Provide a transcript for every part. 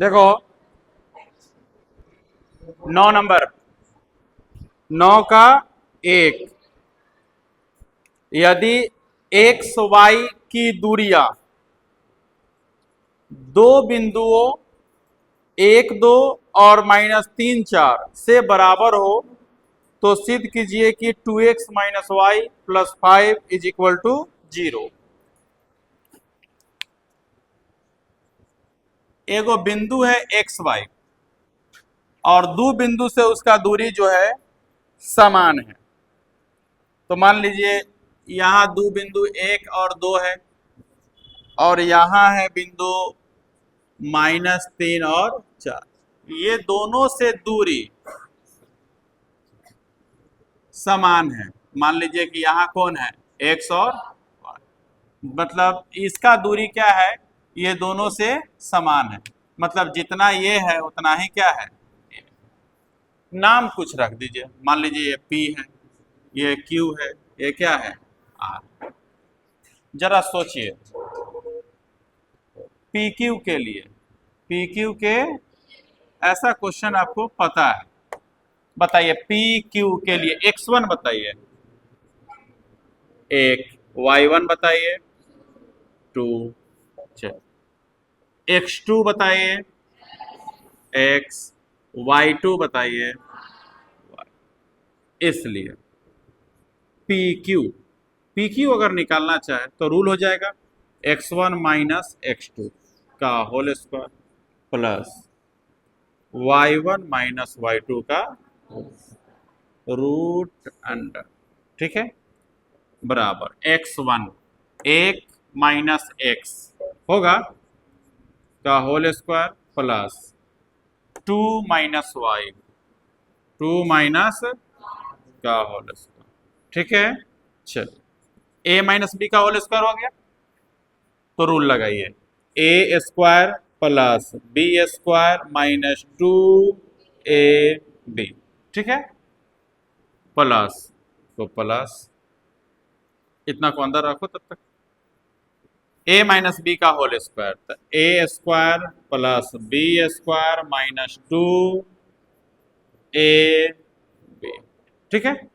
देखो 9 नंबर, 9 का 1, यदि एक्स वाई की दूरियां दो बिंदुओं 1 2 और -3 4 से बराबर हो तो सिद्ध कीजिए कि 2x - y + 5 = 0। एगो बिंदु है एक्स वाई और दो बिंदु से उसका दूरी जो है समान है। तो मान लीजिए यहां दो बिंदु 1 और 2 है और यहां है बिंदु -3 और 4। ये दोनों से दूरी समान है। मान लीजिए कि यहाँ कौन है, एक्स और वाई, मतलब इसका दूरी क्या है, ये दोनों से समान है। मतलब जितना ये है उतना ही क्या है, नाम कुछ रख दीजिए। मान लीजिए ये पी है, ये क्यू है, ये क्या है, आर। जरा सोचिए पी क्यू के लिए, पी क्यू के ऐसा क्वेश्चन आपको पता है, बताइए पी क्यू के लिए x1 बताइए 1, y1 बताइए 2, x2 बताइए x, y2 बताइए y। इसलिए पी क्यू अगर निकालना चाहे तो रूल हो जाएगा x1 - x2 का whole square plus y1 - y2 का रूट अंडर, ठीक है, बराबर x1 1 - x होगा का whole square plus 2 - y 2 minus का होल स्क्वायर, ठीक है। चलिए a - b का होल स्क्वायर हो गया तो रूल लगाइए a² प्लस b² - 2ab, ठीक है, प्लस तो प्लस इतना को अंदर रखो तब तक a - b का होल स्क्वायर, तो a² प्लस b² - 2ab, ठीक है।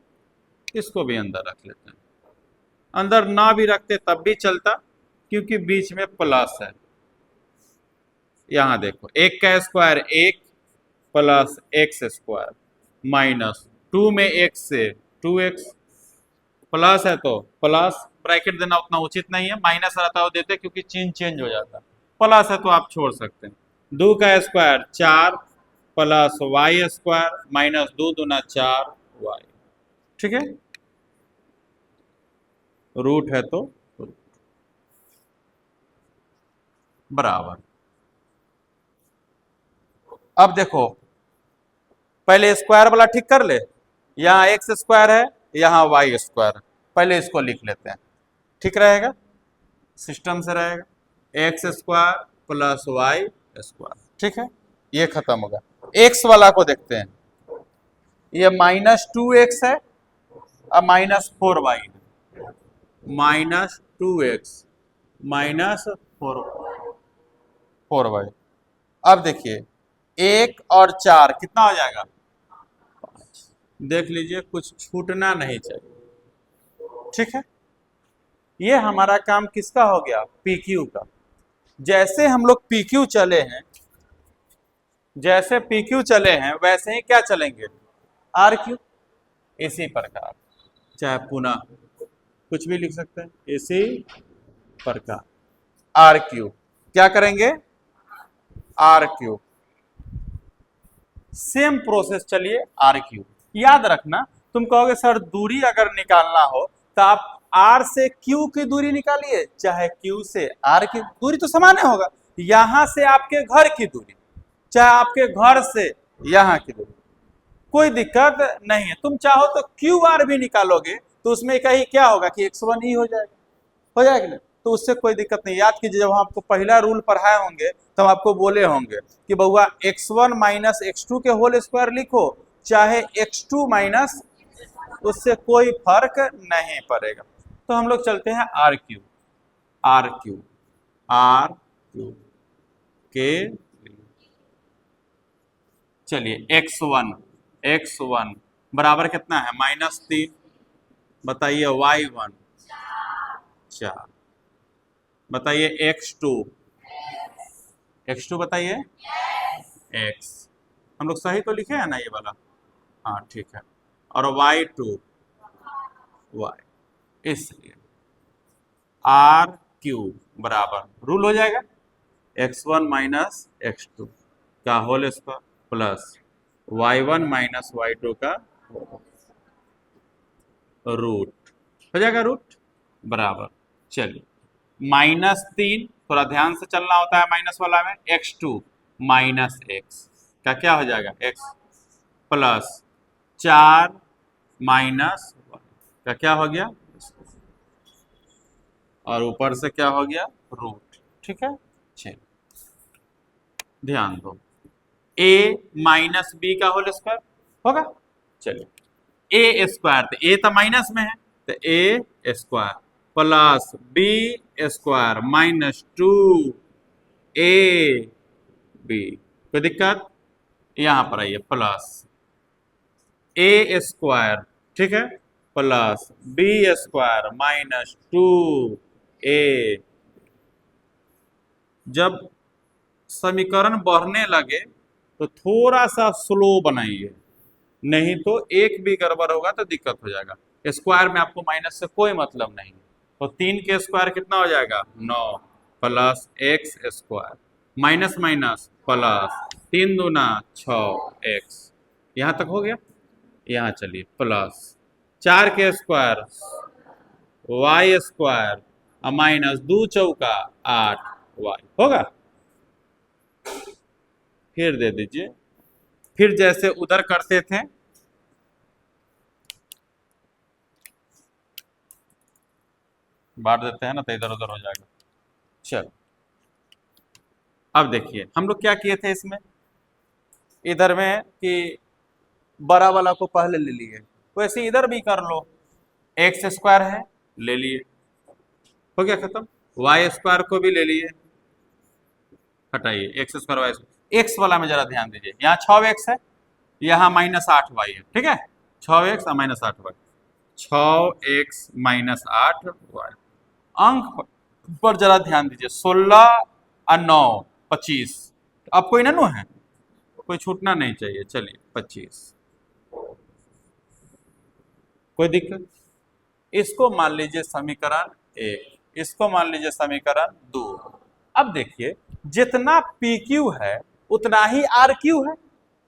इसको भी अंदर रख लेते हैं, अंदर ना भी रखते तब भी चलता क्योंकि बीच में प्लस है। यहां देखो 1 का स्क्वायर 1 प्लस x² माइनस 2 में x से 2x, प्लस है तो प्लस, ब्रैकेट देना उतना उचित नहीं है, माइनस रहता है वो देते क्योंकि चिन्ह चेंज हो जाता है। प्लस है तो आप छोड़ सकते हैं। 2 का स्क्वायर 4 प्लस y² माइनस 2 दूना 4y, ठीक है, रूट है तो बराबर। अब देखो पहले स्क्वायर वाला ठीक कर ले, यहाँ x² है यहाँ y², पहले इसको लिख लेते हैं, ठीक रहेगा, सिस्टम से रहेगा x² प्लस y², ठीक है, ये खत्म होगा। x वाला को देखते हैं, ये -2x है और -4y, -2x -4y। अब देखिए 1 और 4 कितना हो जाएगा, देख लीजिए कुछ छूटना नहीं चाहिए, ठीक है। ये हमारा काम किसका हो गया, PQ का। जैसे हम लोग PQ चले हैं, जैसे PQ चले हैं वैसे ही क्या चलेंगे, RQ। इसी प्रकार चाहे पुनः कुछ भी लिख सकते हैं, इसी प्रकार RQ क्या करेंगे, RQ सेम प्रोसेस चलिए RQ। याद रखना, तुम कहोगे सर दूरी अगर निकालना हो तो आप R से Q की दूरी निकालिए, चाहे Q से R की दूरी तो समान होगा। यहां से आपके घर की दूरी, चाहे आपके घर से यहां की दूरी, कोई दिक्कत नहीं है। तुम चाहो तो QR भी निकालोगे तो उसमें कहीं क्या होगा कि x1 ही हो जाएगा, हो जाएगा ना, तो उससे कोई दिक्कत नहीं। याद कीजिए जब हम आपको पहला रूल पढ़ाए होंगे तो हम आपको बोले होंगे कि बउआ x1 - x2 के होल स्क्वायर लिखो, चाहे x2 माइनस, उससे कोई फर्क नहीं पड़ेगा। तो हम लोग चलते हैं RQ, RQ RQ के लिए चलिए x1 बराबर कितना है -3। बताइए y1 4। बताइए x2 बताइए x। हम लोग सही तो लिखे हैं ना ये वाला? हाँ ठीक है। और y2 y। इसलिए RQ बराबर रूल हो जाएगा x1 माइनस x2 का whole square plus y1 minus y2 का रूट हो जाएगा रूट बराबर। चलिए -3 थोड़ा ध्यान से चलना होता है माइनस वाला में, x2 माइनस x का क्या हो जाएगा x प्लस 4 माइनस y का क्या हो गया और ऊपर से क्या हो गया रूट। ठीक है चलिए ध्यान दो a माइनस बी का होल स्क्वायर होगा। चलिए ए स्क्वायर तो ए तो माइनस में है तो A square plus B square -2 A B. कोई दिक्कत? यहां पर आइए प्लस ए स्क्वायर ठीक है प्लस बी स्क्वायर -2 ए। जब समीकरण बढ़ने लगे तो थोड़ा सा स्लो बनाइए, नहीं तो एक भी गड़बड़ होगा तो दिक्कत हो जाएगा। स्क्वायर में आपको माइनस से कोई मतलब नहीं। तो 3 के स्क्वायर कितना हो जाएगा 9 plus x square minus minus plus 3 दूना 6x। यहाँ तक हो गया। यहाँ चलिए प्लस 4 के स्क्वायर y स्क्वायर माइनस 2 चौका 8y होगा। फिर दे दीजिए, फिर जैसे उधर करते थे बांट देते हैं ना तो इधर उधर हो जाएगा। चलो अब देखिए हम लोग क्या किए थे इसमें, इधर में कि बड़ा वाला को पहले ले लिए, वैसे इधर भी कर लो। एक्स स्क्वायर है ले लिए, हो गया खत्म। वाई स्क्वायर को भी ले लिए, हटाइए x square y square. X वाला में जरा ध्यान दीजिए, यहाँ 6x है, यहाँ -8y है। ठीक है 6x और -8y, 6x -8y। अंक पर जरा ध्यान दीजिए, 16 और 9 25। अब कोई ना है, कोई छूटना नहीं चाहिए। चलिए 25, कोई दिक्कत? इसको मान लीजिए समीकरण 1, इसको मान लीजिए समीकरण 2। अब देखिए जितना PQ है उतना ही RQ है।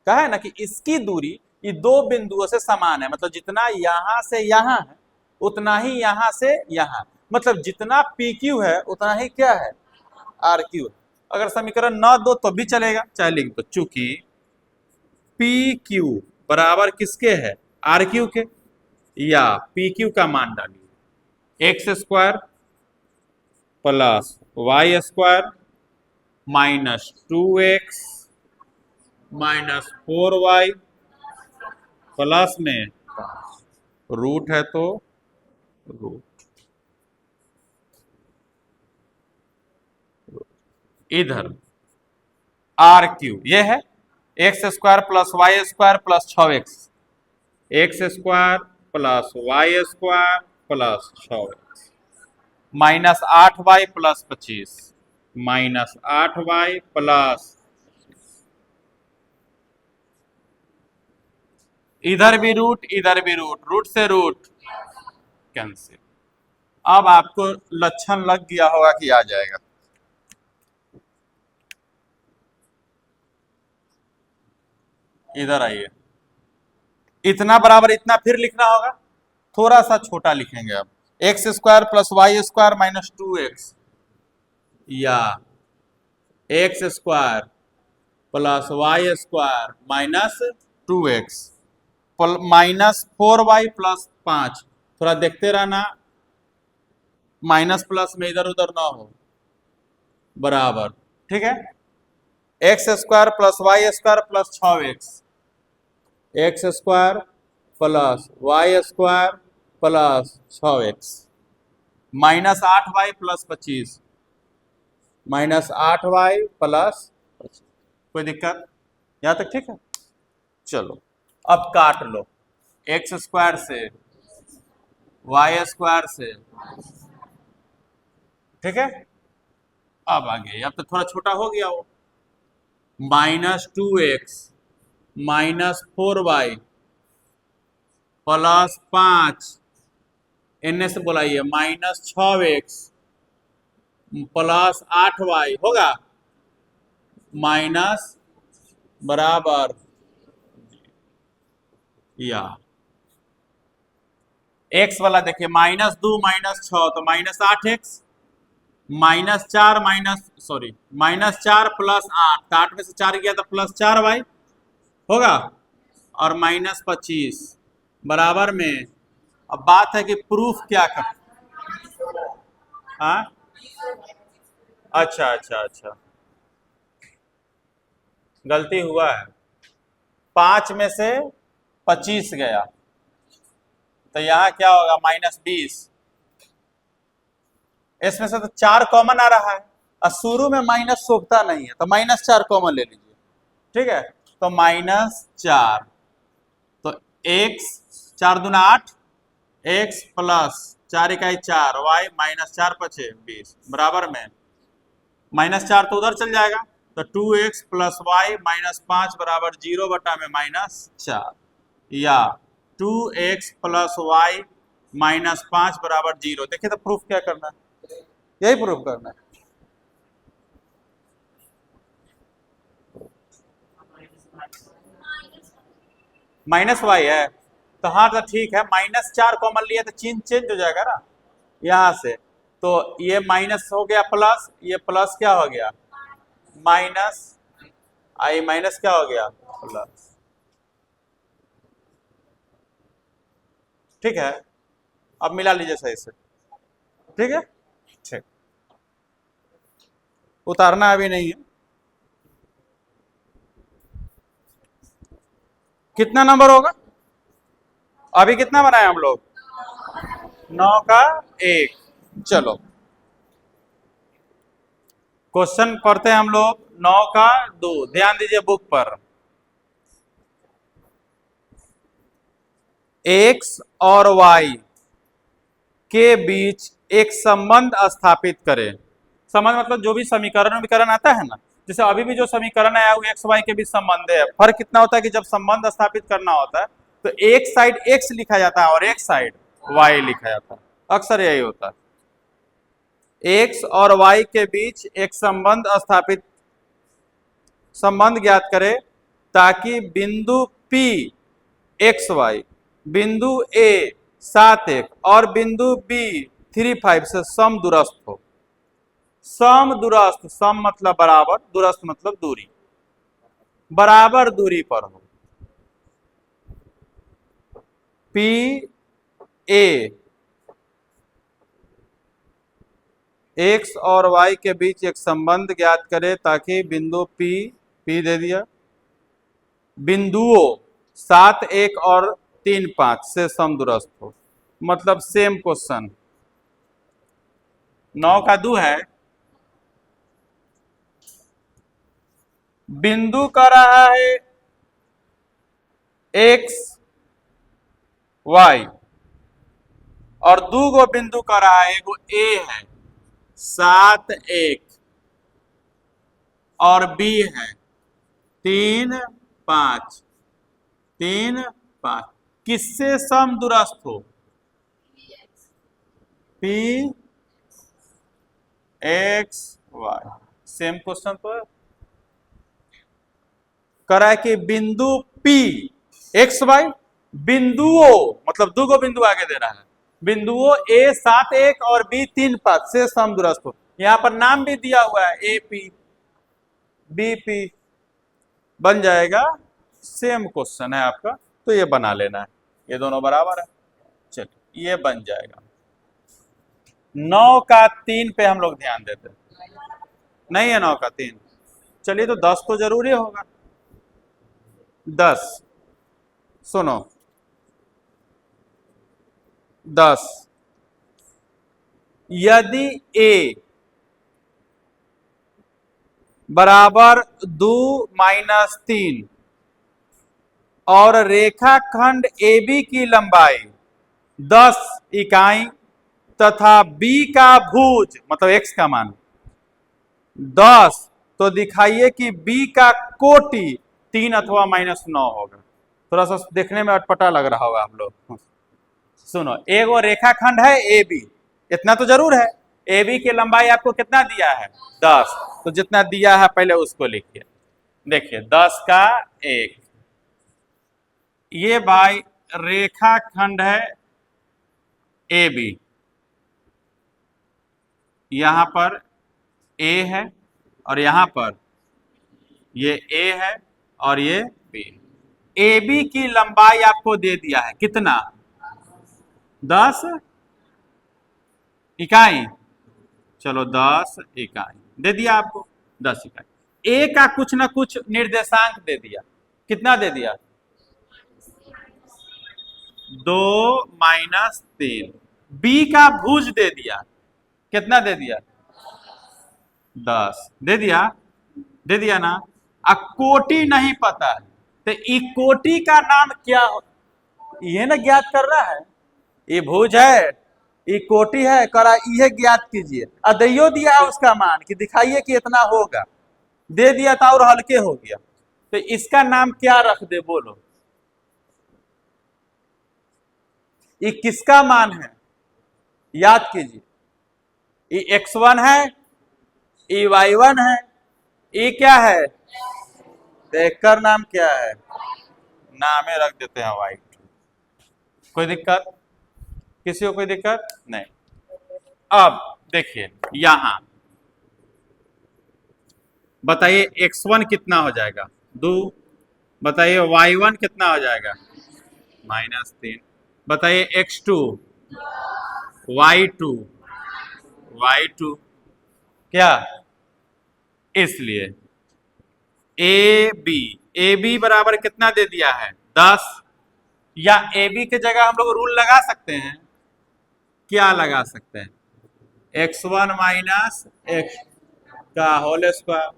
कहा है ना कि इसकी दूरी ये दो बिंदुओं से समान है, मतलब जितना यहां से यहां है उतना ही यहां से यहां, मतलब जितना PQ है उतना ही क्या है RQ। अगर समीकरण न दो तो भी चलेगा, चाहे लिख दो, चूंकि PQ बराबर किसके है RQ के, या PQ का मान डालिए x square plus y square -2x -4y plus में रूट है तो रूट। इधर RQ ये है x square plus y square plus 6x, x square plus y square plus 6x -8y plus 25 -8y plus, इधर भी रूट इधर भी रूट, रूट से रूट कैंसिल। अब आपको लक्षण लग गया होगा कि आ जाएगा। इधर आइए, इतना बराबर इतना फिर लिखना होगा, थोड़ा सा छोटा लिखेंगे अब, x square plus y square -2x, या x square plus y square -2x -4y plus 5। थोड़ा देखते रहना, माइनस प्लस में इधर उधर ना हो, बराबर। ठीक है x square plus y square plus 6x, x square plus y square plus 6x -8y plus 25 -8y plus 25। कोई दिक्कत यहाँ तक? ठीक है चलो अब काट लो, एक्स स्क्वायर से वाई स्क्वायर से, ठीक है। अब आगे अब तो थोड़ा छोटा हो गया वो, -2x -4y +5, इनने से बुलाइए -6x +8y होगा, माइनस बराबर या x वाला देखिए -2 -6 तो -8x, -4 -4 +8 तो 8 में से 4 गया तो +4y होगा, और -25 बराबर में। अब बात है कि प्रूफ क्या कर, हाँ अच्छा अच्छा अच्छा, गलती हुआ है, 5 में से 25 गया तो यहाँ क्या होगा -20, इसमें से तो 4 कॉमन आ रहा है और शुरू में माइनस शोभता नहीं है तो -4 कॉमन ले लीजिए, ठीक है। तो -4 तो x 4 दूना 8, x +4 इकाई 4 y -4 × 20 बराबर में -4 तो उधर चल जाएगा तो 2x + y -5 बराबर 0 बटा में -4, या 2x + y -5 बराबर 0। देखिए तो प्रूफ क्या करना है, यही प्रूफ करना है। -y है तो हाँ तो ठीक है, -4 कॉमन लिया तो चिन्ह चेंज हो जाएगा ना यहाँ से, तो ये माइनस हो गया प्लस, ये प्लस क्या हो गया माइनस, आई माइनस क्या हो गया प्लस, ठीक है। अब मिला लीजिए सही से, ठीक है, ठीक, उतारना अभी नहीं है। कितना नंबर होगा अभी, कितना बनाए हम लोग 9 का 1। चलो क्वेश्चन पढ़ते हैं हम लोग 9 का 2, ध्यान दीजिए बुक पर। x और y के बीच एक संबंध स्थापित करें, संबंध मतलब जो भी समीकरण आता है ना, जैसे अभी भी जो समीकरण आया वो एक्स वाई के बीच संबंध है। फर्क कितना होता है कि जब संबंध स्थापित करना होता है तो एक साइड x लिखा जाता है और एक साइड y लिखा जाता है, अक्सर यही होता है। x और y के बीच एक संबंध स्थापित, संबंध ज्ञात करें ताकि बिंदु P एक्स वाई, बिंदु A 7 1 और बिंदु B 3 5 से समदूरस्थ हो। समदूरस्थ, सम मतलब बराबर, दूरस्थ मतलब दूरी, बराबर दूरी पर हो। P A एक्स और y के बीच एक संबंध ज्ञात करे ताकि बिंदु P दे दिया, बिंदुओं 7 1 और 3 5 से समदूरस्थ हो। मतलब सेम क्वेश्चन 9 का 2 है, बिंदु का रहा है x y और 2 गो बिंदु का रहा है, एगो A है 7 1 और B है 3 5, 3 5, किससे समदूरस्थ हो P x y. Same question तो करा है कि बिंदु P एक्स वाई, बिंदुओं मतलब दो गो बिंदु आगे दे रहा है, बिंदुओं A 7 1 और B 3 5 से समदूरस्थ हो। यहां पर नाम भी दिया हुआ है AP BP, बन जाएगा। सेम क्वेश्चन है आपका तो ये बना लेना है, ये दोनों बराबर है, चलिए ये बन जाएगा। 9 का 3 पे हम लोग ध्यान देते हैं, नहीं है 9 का 3, चलिए तो 10 तो जरूरी होगा। 10 सुनो, 10 यदि A बराबर 2 - 3 और रेखाखंड AB की लंबाई 10 इकाई तथा B का भुज मतलब x का मान 10, तो दिखाइए कि B का कोटि 3 अथवा -9 होगा। थोड़ा सा देखने में अटपटा लग रहा होगा आप लोग। सुनो, एक वो रेखाखंड है AB, इतना तो जरूर है। AB की लंबाई आपको कितना दिया है 10, तो जितना दिया है पहले उसको लिखिए। देखिए 10 का 1, ये भाई रेखाखंड है AB, यहां पर A है और यहां पर ये A है और ये B। AB की लंबाई आपको दे दिया है कितना 10 इकाई, चलो 10 इकाई दे दिया आपको, 10 इकाई। A का कुछ ना कुछ निर्देशांक दे दिया, कितना दे दिया 2 - 3। B का भुज दे दिया, कितना दे दिया 10, दे दिया ना। अब कोटि नहीं पता है तो ई कोटि का नाम क्या हो, ये ना ज्ञात कर रहा है। ये भुज है, ये कोटि है, करा ये ज्ञात कीजिए। अदैयो दिया है उसका मान कि दिखाइए कि इतना होगा, दे दिया था और हल्के हो गया, तो इसका नाम क्या रख दे बोलो। ये किसका मान है याद कीजिए, ये x1 है, ये y1 है, ये क्या है, देखकर नाम क्या है, नामे रख देते हैं y2। कोई दिक्कत, किसी को कोई दिक्कत नहीं। अब देखिए यहां बताइए x1 कितना हो जाएगा 2, बताइए y1 कितना हो जाएगा -3, बताइए x2 y2 क्या, इसलिए ए बी बराबर कितना दे दिया है 10, या ए बी के जगह हम लोग रूल लगा सकते हैं, क्या लगा सकते हैं x1 माइनस एक्स का whole square,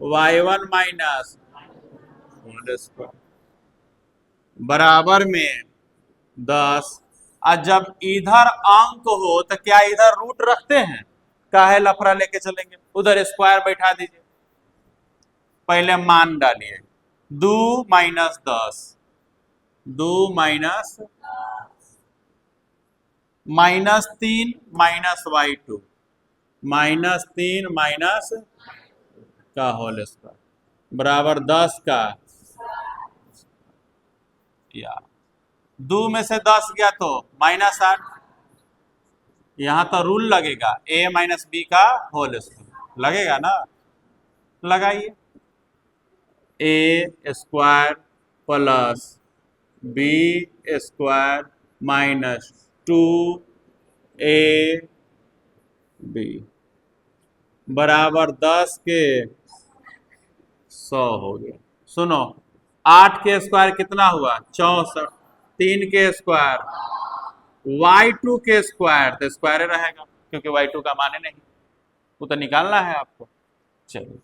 y1 minus whole square बराबर में 10। और जब इधर अंक हो तो क्या इधर रूट रखते हैं, काहे लफड़ा लेके चलेंगे, उधर स्क्वायर बैठा दीजिए। पहले मान डालिए 2 - 10, 2 माइनस -3 -y2 -3 माइनस का होल स्क्वायर बराबर 10 का, या 2 में से 10 गया तो -8, यहां तो रूल लगेगा a - b का होल स्क्वायर लगेगा ना, लगाइए a square plus b square minus 2ab बराबर 10 के 100 हो गया। सुनो 8 के स्क्वायर कितना हुआ 64, 3 के स्क्वायर y2 के स्क्वायर तो स्क्वायर रहेगा क्योंकि y2 का माने नहीं, वो तो निकालना है आपको। चलिए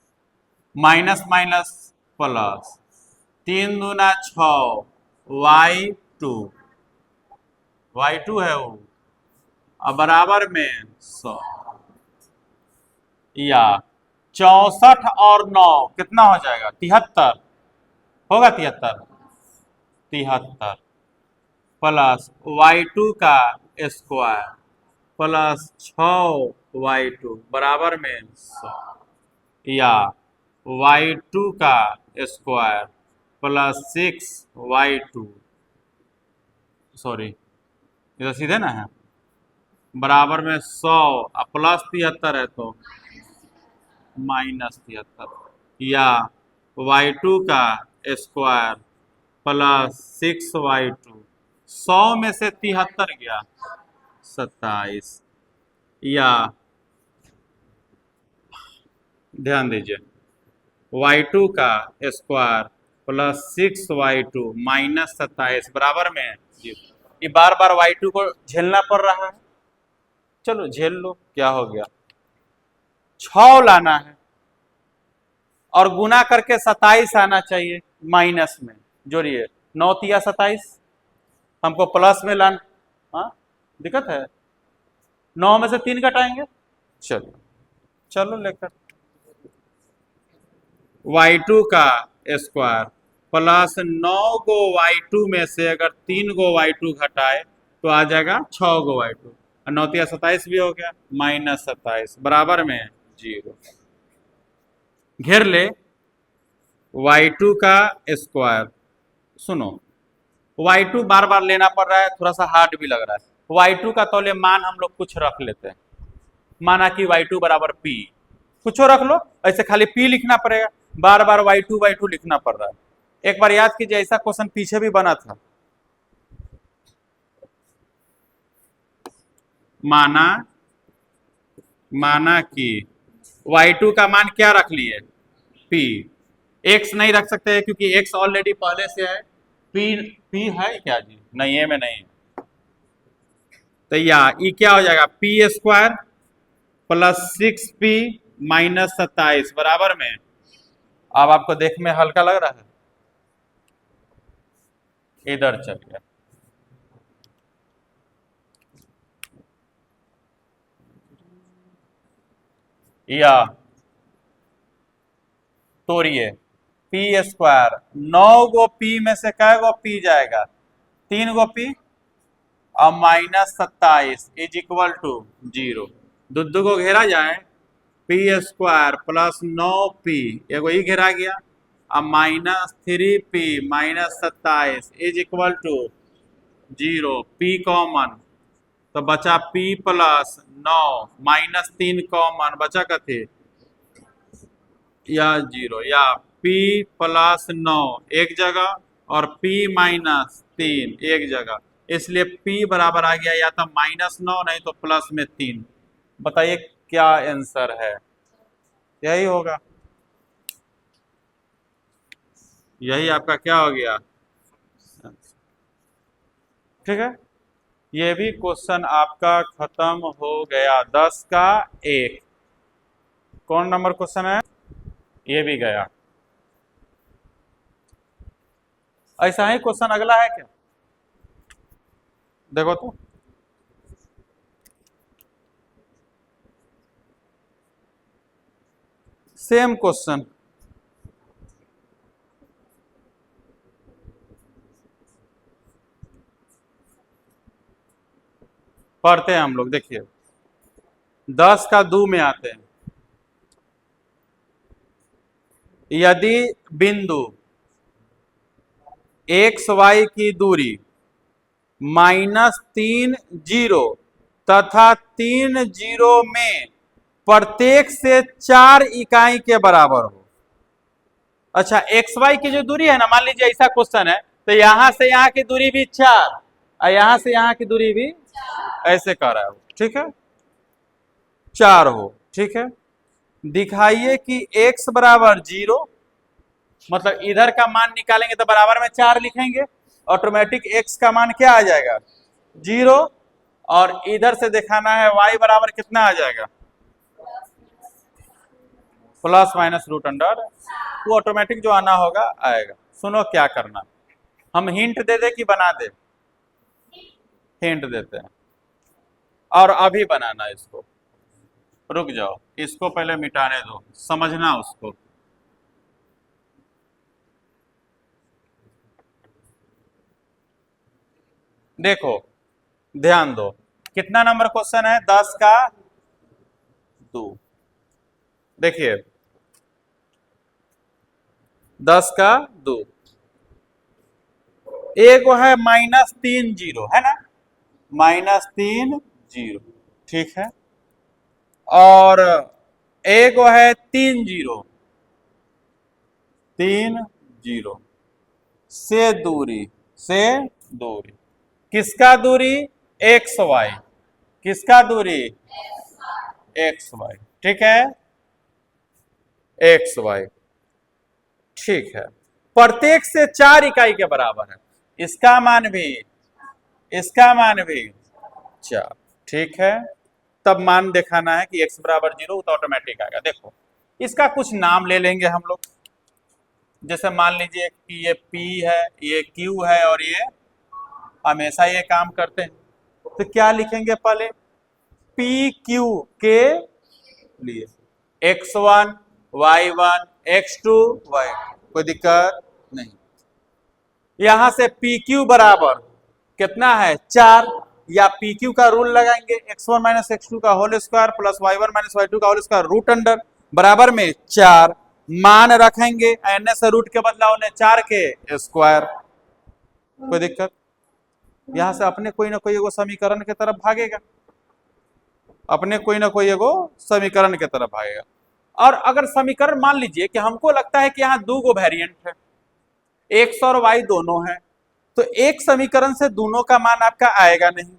माइनस माइनस प्लस 3 दूना 6 y2 है वो, अब बराबर में 100, या 64 और 9 कितना हो जाएगा 73 होगा, 73 प्लस y2 का स्क्वायर प्लस 6y2 बराबर में 100, या y2 का स्क्वायर प्लस 6y2, सॉरी इधर सीधे ना है, बराबर में 100 प्लस 73 है तो -73, या y2 का स्क्वायर प्लस 6y2, 100 में से 73 गया 27, या ध्यान दीजिए y2 का स्क्वायर प्लस 6y2 -27 बराबर में, ये बार बार y2 को झेलना पड़ रहा है, चलो झेल लो, क्या हो गया 6 लाना है और गुना करके 27 आना चाहिए माइनस में, जोड़िए 9 तिया 27, हमको प्लस में लाना। हाँ दिक्कत है, 9 में से 3 घटाएंगे। चलो चलो लेकर y2 का स्क्वायर प्लस 9 गो y2 में से अगर 3 गो y2 घटाए तो आ जाएगा 6 गो y2, और 9 तिया 27 भी हो गया, -27 बराबर में 0। घेर ले y2 का स्क्वायर। सुनो y2 बार बार लेना पड़ रहा है, थोड़ा सा हार्ड भी लग रहा है। y2 का तौले मान हम लोग कुछ रख लेते हैं, माना कि y2 बराबर p, कुछ रख लो, ऐसे खाली p लिखना पड़ेगा, बार बार y2 लिखना पड़ रहा है। एक बार याद कीजिए, ऐसा क्वेश्चन पीछे भी बना था। माना कि y2 का मान क्या रख लिए, p, x नहीं रख सकते हैं क्योंकि x ऑलरेडी पहले से है। p है क्या जी, नहीं है, में नहीं, तो ये क्या हो जाएगा, p square plus 6p minus 27 बराबर में। अब आपको देखने में हल्का लग रहा है, इधर चलिए, या तोड़िए पी स्क्वायर, 9 गो पी में से कै गो पी जाएगा, 3 गो पी, और -27 इज इक्वल टू 0। दो को घेरा जाए, पी स्क्वायर प्लस 9p, एगो ही घेरा गया, अब -3p -27 is equal to 0, p common, तो बचा p प्लस 9 -3 कॉमन, बचा कथे या 0, या p प्लस 9 एक जगह और p -3 एक जगह, इसलिए p बराबर आ गया या तो -9 नहीं तो प्लस में 3। बताइए क्या आंसर है, यही होगा, यही आपका क्या हो गया, ठीक है। ये भी क्वेश्चन आपका खत्म हो गया, 10 का 1। कौन नंबर क्वेश्चन है, ये भी गया। ऐसा ही क्वेश्चन अगला है क्या, देखो तो, सेम क्वेश्चन, पढ़ते हैं हम लोग, देखिए 10 का 2 में आते हैं। यदि बिंदु एक्स वाई की दूरी -3 0 तथा 3 0 में प्रत्येक से 4 इकाई के बराबर हो। अच्छा, एक्स वाई की जो दूरी है ना, मान लीजिए ऐसा क्वेश्चन है, तो यहां से यहां की दूरी भी 4 और यहां से यहां की दूरी भी ऐसे कर रहा है, ठीक है, 4 हो, ठीक है। दिखाइए कि x बराबर 0, मतलब इधर का मान निकालेंगे तो बराबर में 4 लिखेंगे, ऑटोमेटिक x का मान क्या आ जाएगा 0, और इधर से दिखाना है y बराबर कितना आ जाएगा, प्लस माइनस रूट अंडर, वो ऑटोमेटिक जो आना होगा आएगा। सुनो क्या करना, हम हिंट दे दे कि बना दे, हिंट देते हैं, और अभी बनाना इसको, रुक जाओ, इसको पहले मिटाने दो, समझना उसको। देखो ध्यान दो, कितना नंबर क्वेश्चन है, 10 का 2, देखिए 10 का 2, एक है -3 0, है ना, -3 0, ठीक है, और एक है 3 0 से दूरी, किसका दूरी, एक्स वाई, किसका दूरी एक्स वाई, ठीक है, एक्स वाई, ठीक है, प्रत्येक से 4 इकाई के बराबर है, इसका मान भी 4, ठीक है। तब मान दिखाना है कि x बराबर 0, तो ऑटोमेटिक आएगा। देखो इसका कुछ नाम ले लेंगे हम लोग, जैसे मान लीजिए कि ये P है, ये Q है और ये हमेशा ये काम करते हैं, तो क्या लिखेंगे पहले? PQ के लिए X1 Y1 X2 Y, कोई दिक्कत नहीं। यहां से PQ बराबर कितना है? 4, या PQ का रूल लगाएंगे x1 माइनस x2 का whole square plus y1 minus y2 का होल स्क्वायर रूट अंडर बराबर में 4, मान रखेंगे n से रूट के बदला उन्हें 4 के स्क्वायर, कोई दिक्कत? यहां से अपने कोई ना कोई एगो समीकरण के तरफ भागेगा, अपने कोई ना कोई एगो समीकरण के तरफ भागेगा। और अगर समीकरण मान लीजिए कि हमको लगता है कि यहाँ दो गो वेरिएंट है, x और y दोनों है, तो एक समीकरण से दोनों का मान आपका आएगा नहीं।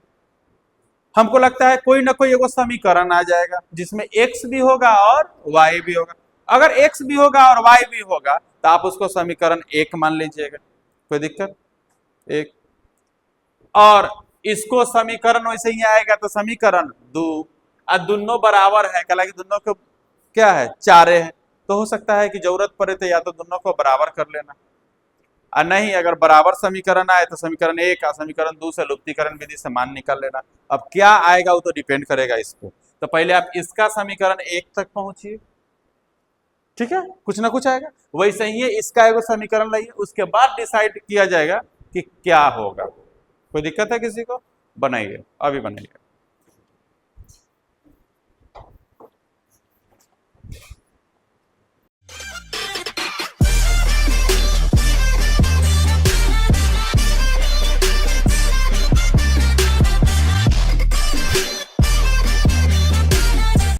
हमको लगता है कोई ना कोई एगो समीकरण आ जाएगा जिसमें x भी होगा और y भी होगा। अगर x भी होगा और y भी होगा तो आप उसको समीकरण 1 मान लीजिएगा, कोई दिक्कत? 1। और इसको समीकरण वैसे ही आएगा तो समीकरण 2, और दोनों बराबर है, कल दोनों को क्या है? 4 है, तो हो सकता है कि जरूरत पड़े तो या तो दोनों को बराबर कर लेना, और नहीं अगर बराबर समीकरण आए तो समीकरण 1 और समीकरण 2 से लुप्तीकरण विधि से मान निकाल लेना। अब क्या आएगा वो तो डिपेंड करेगा इस पे। तो पहले आप इसका समीकरण 1 तक पहुंचिए, ठीक है, कुछ ना कुछ आएगा। वैसे ही इसका एगो समीकरण लाइए, उसके बाद डिसाइड किया जाएगा कि क्या होगा। कोई दिक्कत है किसी को? बनाइए, अभी बनाइए।